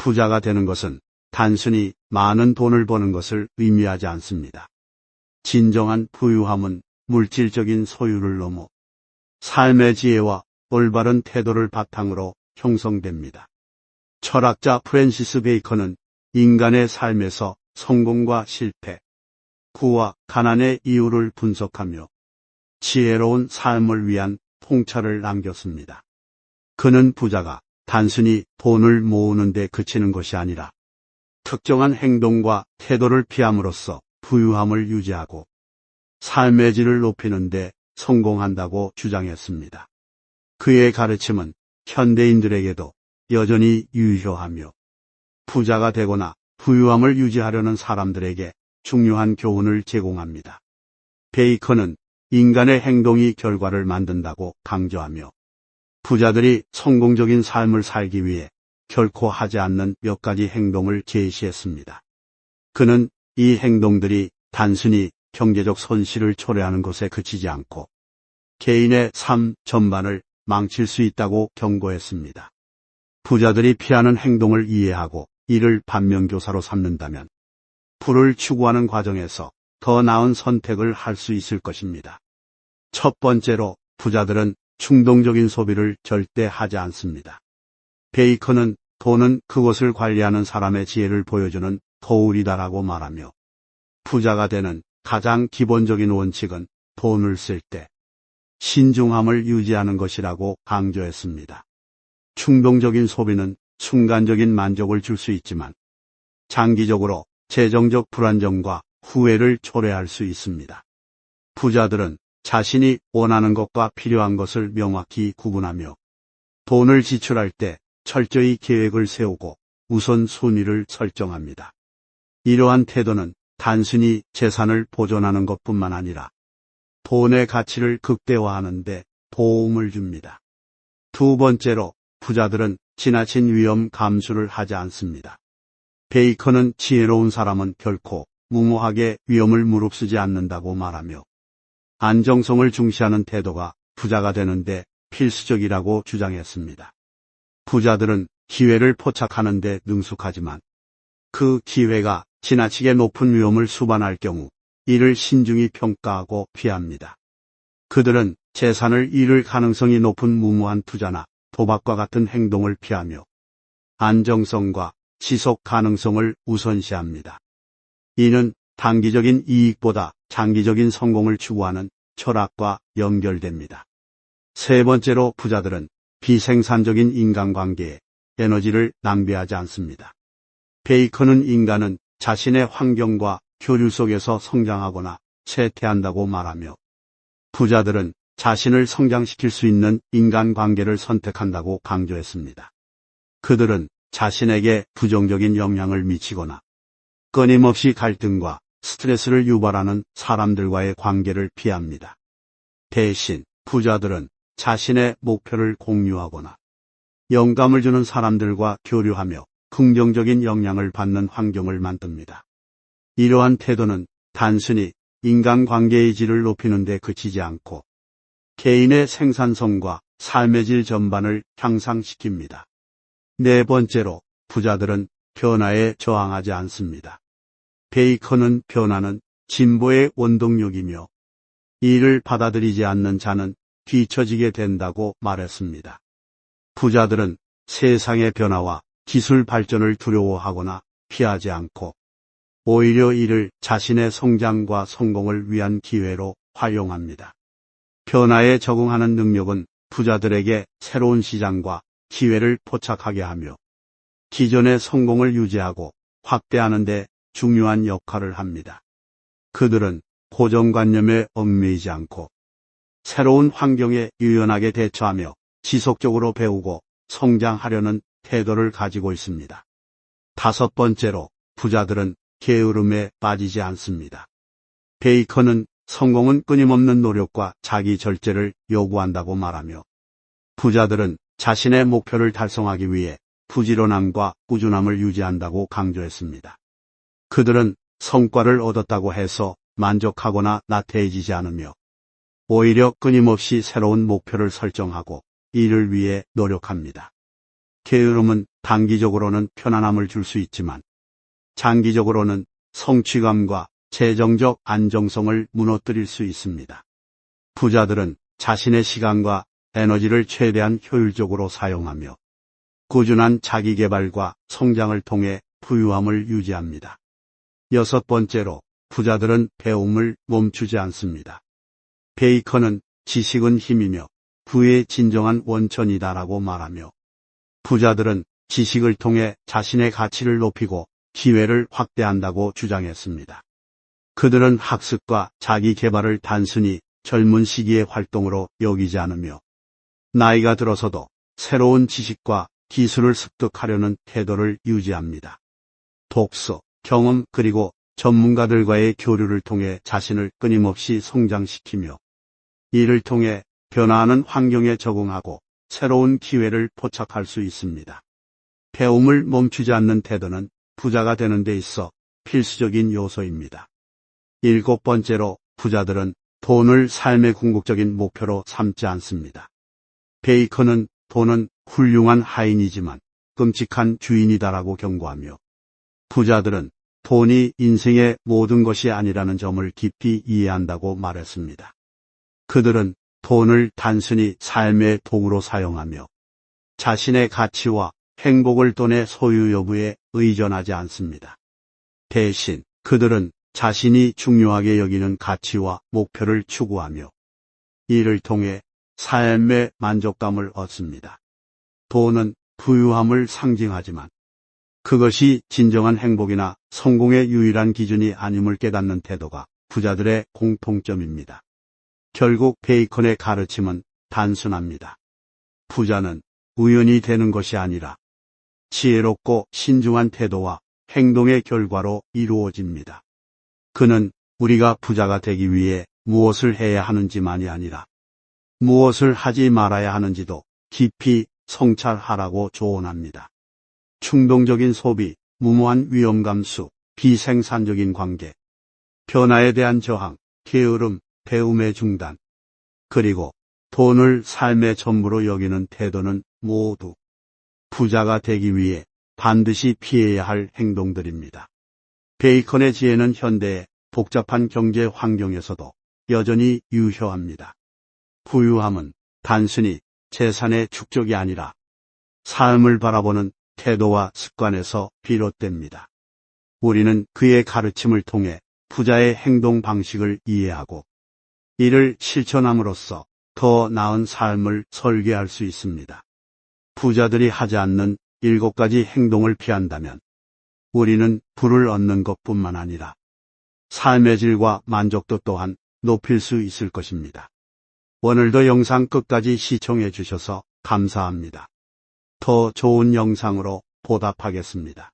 부자가 되는 것은 단순히 많은 돈을 버는 것을 의미하지 않습니다. 진정한 부유함은 물질적인 소유를 넘어 삶의 지혜와 올바른 태도를 바탕으로 형성됩니다. 철학자 프랜시스 베이컨은 인간의 삶에서 성공과 실패, 부와 가난의 이유를 분석하며 지혜로운 삶을 위한 통찰을 남겼습니다. 그는 부자가 단순히 돈을 모으는 데 그치는 것이 아니라 특정한 행동과 태도를 피함으로써 부유함을 유지하고 삶의 질을 높이는 데 성공한다고 주장했습니다. 그의 가르침은 현대인들에게도 여전히 유효하며 부자가 되거나 부유함을 유지하려는 사람들에게 중요한 교훈을 제공합니다. 베이컨은 인간의 행동이 결과를 만든다고 강조하며 부자들이 성공적인 삶을 살기 위해 결코 하지 않는 몇 가지 행동을 제시했습니다. 그는 이 행동들이 단순히 경제적 손실을 초래하는 것에 그치지 않고 개인의 삶 전반을 망칠 수 있다고 경고했습니다. 부자들이 피하는 행동을 이해하고 이를 반면교사로 삼는다면 부를 추구하는 과정에서 더 나은 선택을 할 수 있을 것입니다. 첫 번째로 부자들은 충동적인 소비를 절대 하지 않습니다. 베이컨은 돈은 그것을 관리하는 사람의 지혜를 보여주는 거울이다라고 말하며 부자가 되는 가장 기본적인 원칙은 돈을 쓸 때 신중함을 유지하는 것이라고 강조했습니다. 충동적인 소비는 순간적인 만족을 줄 수 있지만 장기적으로 재정적 불안정과 후회를 초래할 수 있습니다. 부자들은 자신이 원하는 것과 필요한 것을 명확히 구분하며 돈을 지출할 때 철저히 계획을 세우고 우선순위를 설정합니다. 이러한 태도는 단순히 재산을 보존하는 것뿐만 아니라 돈의 가치를 극대화하는 데 도움을 줍니다. 두 번째로 부자들은 지나친 위험 감수를 하지 않습니다. 베이컨은 지혜로운 사람은 결코 무모하게 위험을 무릅쓰지 않는다고 말하며 안정성을 중시하는 태도가 부자가 되는데 필수적이라고 주장했습니다. 부자들은 기회를 포착하는 데 능숙하지만 그 기회가 지나치게 높은 위험을 수반할 경우 이를 신중히 평가하고 피합니다. 그들은 재산을 잃을 가능성이 높은 무모한 투자나 도박과 같은 행동을 피하며 안정성과 지속 가능성을 우선시합니다. 이는 단기적인 이익보다 장기적인 성공을 추구하는 철학과 연결됩니다. 세 번째로 부자들은 비생산적인 인간관계에 에너지를 낭비하지 않습니다. 베이컨은 인간은 자신의 환경과 교류 속에서 성장하거나 쇠퇴한다고 말하며 부자들은 자신을 성장시킬 수 있는 인간관계를 선택한다고 강조했습니다. 그들은 자신에게 부정적인 영향을 미치거나 끊임없이 갈등과 스트레스를 유발하는 사람들과의 관계를 피합니다. 대신 부자들은 자신의 목표를 공유하거나 영감을 주는 사람들과 교류하며 긍정적인 영향을 받는 환경을 만듭니다. 이러한 태도는 단순히 인간관계의 질을 높이는 데 그치지 않고 개인의 생산성과 삶의 질 전반을 향상시킵니다. 네 번째로 부자들은 변화에 저항하지 않습니다. 베이컨은 변화는 진보의 원동력이며 이를 받아들이지 않는 자는 뒤처지게 된다고 말했습니다. 부자들은 세상의 변화와 기술 발전을 두려워하거나 피하지 않고 오히려 이를 자신의 성장과 성공을 위한 기회로 활용합니다. 변화에 적응하는 능력은 부자들에게 새로운 시장과 기회를 포착하게 하며 기존의 성공을 유지하고 확대하는 데 중요한 역할을 합니다. 그들은 고정관념에 얽매이지 않고 새로운 환경에 유연하게 대처하며 지속적으로 배우고 성장하려는 태도를 가지고 있습니다. 다섯 번째로 부자들은 게으름에 빠지지 않습니다. 베이컨은 성공은 끊임없는 노력과 자기 절제를 요구한다고 말하며 부자들은 자신의 목표를 달성하기 위해 부지런함과 꾸준함을 유지한다고 강조했습니다. 그들은 성과를 얻었다고 해서 만족하거나 나태해지지 않으며 오히려 끊임없이 새로운 목표를 설정하고 이를 위해 노력합니다. 게으름은 단기적으로는 편안함을 줄 수 있지만 장기적으로는 성취감과 재정적 안정성을 무너뜨릴 수 있습니다. 부자들은 자신의 시간과 에너지를 최대한 효율적으로 사용하며 꾸준한 자기개발과 성장을 통해 부유함을 유지합니다. 여섯 번째로, 부자들은 배움을 멈추지 않습니다. 베이컨은 지식은 힘이며 부의 진정한 원천이다라고 말하며, 부자들은 지식을 통해 자신의 가치를 높이고 기회를 확대한다고 주장했습니다. 그들은 학습과 자기 개발을 단순히 젊은 시기의 활동으로 여기지 않으며 나이가 들어서도 새로운 지식과 기술을 습득하려는 태도를 유지합니다. 독서, 경험 그리고 전문가들과의 교류를 통해 자신을 끊임없이 성장시키며 이를 통해 변화하는 환경에 적응하고 새로운 기회를 포착할 수 있습니다. 배움을 멈추지 않는 태도는 부자가 되는 데 있어 필수적인 요소입니다. 일곱 번째로, 부자들은 돈을 삶의 궁극적인 목표로 삼지 않습니다. 베이컨은 돈은 훌륭한 하인이지만 끔찍한 주인이다라고 경고하며, 부자들은 돈이 인생의 모든 것이 아니라는 점을 깊이 이해한다고 말했습니다. 그들은 돈을 단순히 삶의 도구로 사용하며 자신의 가치와 행복을 돈의 소유 여부에 의존하지 않습니다. 대신 그들은 자신이 중요하게 여기는 가치와 목표를 추구하며 이를 통해 삶의 만족감을 얻습니다. 돈은 부유함을 상징하지만 그것이 진정한 행복이나 성공의 유일한 기준이 아님을 깨닫는 태도가 부자들의 공통점입니다. 결국 베이컨의 가르침은 단순합니다. 부자는 우연히 되는 것이 아니라 지혜롭고 신중한 태도와 행동의 결과로 이루어집니다. 그는 우리가 부자가 되기 위해 무엇을 해야 하는지만이 아니라 무엇을 하지 말아야 하는지도 깊이 성찰하라고 조언합니다. 충동적인 소비, 무모한 위험 감수, 비생산적인 관계, 변화에 대한 저항, 게으름, 배움의 중단, 그리고 돈을 삶의 전부로 여기는 태도는 모두 부자가 되기 위해 반드시 피해야 할 행동들입니다. 베이컨의 지혜는 현대의 복잡한 경제 환경에서도 여전히 유효합니다. 부유함은 단순히 재산의 축적이 아니라 삶을 바라보는 태도와 습관에서 비롯됩니다. 우리는 그의 가르침을 통해 부자의 행동 방식을 이해하고 이를 실천함으로써 더 나은 삶을 설계할 수 있습니다. 부자들이 하지 않는 7가지 행동을 피한다면 우리는 부를 얻는 것뿐만 아니라 삶의 질과 만족도 또한 높일 수 있을 것입니다. 오늘도 영상 끝까지 시청해 주셔서 감사합니다. 더 좋은 영상으로 보답하겠습니다.